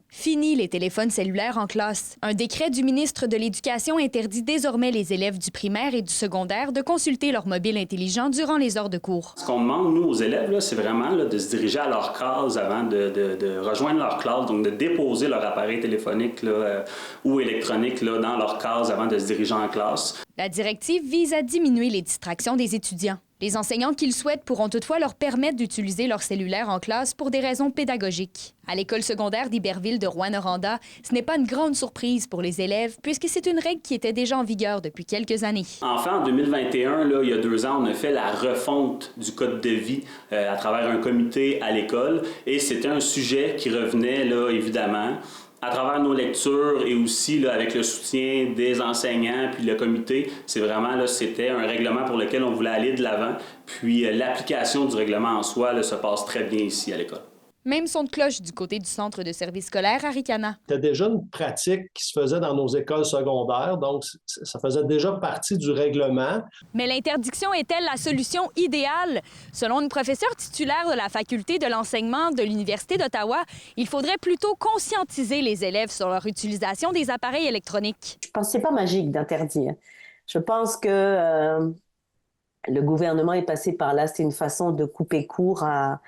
Fini les téléphones cellulaires en classe. Un décret du ministre de l'Éducation interdit désormais les élèves du primaire et du secondaire de consulter leur mobile intelligent durant les heures de cours. Ce qu'on demande, nous, aux élèves, là, c'est vraiment là, de se diriger à leur case avant de rejoindre leur classe, donc de déposer leur appareil téléphonique là, ou électronique là, dans leur case avant de se diriger en classe. La directive vise à diminuer les distractions des étudiants. Les enseignants qui le souhaitent pourront toutefois leur permettre d'utiliser leur cellulaire en classe pour des raisons pédagogiques. À l'école secondaire d'Iberville de Rouyn-Noranda, ce n'est pas une grande surprise pour les élèves puisque c'est une règle qui était déjà en vigueur depuis quelques années. Enfin, en 2021, là, il y a 2 ans, on a fait la refonte du code de vie à travers un comité à l'école et c'était un sujet qui revenait, là, évidemment, à travers nos lectures et aussi là, avec le soutien des enseignants puis le comité, c'est vraiment là, c'était un règlement pour lequel on voulait aller de l'avant. Puis l'application du règlement en soi là, se passe très bien ici à l'école. Même son de cloche du côté du centre de service scolaire à Ricana. C'était déjà une pratique qui se faisait dans nos écoles secondaires, donc ça faisait déjà partie du règlement. Mais l'interdiction est-elle la solution idéale? Selon une professeure titulaire de la faculté de l'enseignement de l'Université d'Ottawa, il faudrait plutôt conscientiser les élèves sur leur utilisation des appareils électroniques. Je pense que c'est pas magique d'interdire. Je pense que le gouvernement est passé par là. C'est une façon de couper court à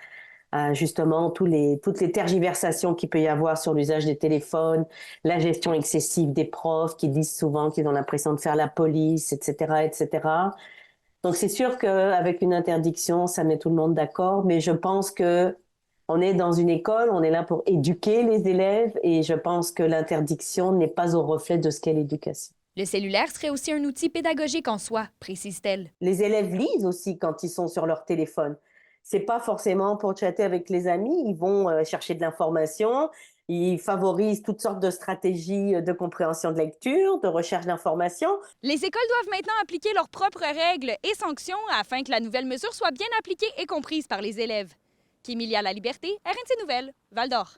justement toutes les tergiversations qu'il peut y avoir sur l'usage des téléphones, la gestion excessive des profs qui disent souvent qu'ils ont l'impression de faire la police, etc., etc. Donc c'est sûr qu'avec une interdiction, ça met tout le monde d'accord, mais je pense que on est dans une école, on est là pour éduquer les élèves et je pense que l'interdiction n'est pas au reflet de ce qu'est l'éducation. Le cellulaire serait aussi un outil pédagogique en soi, précise-t-elle. Les élèves lisent aussi quand ils sont sur leur téléphone. C'est pas forcément pour chatter avec les amis, ils vont chercher de l'information, ils favorisent toutes sortes de stratégies de compréhension de lecture, de recherche d'information. Les écoles doivent maintenant appliquer leurs propres règles et sanctions afin que la nouvelle mesure soit bien appliquée et comprise par les élèves. Kémilia La Liberté, RNC Nouvelles, Val-d'Or.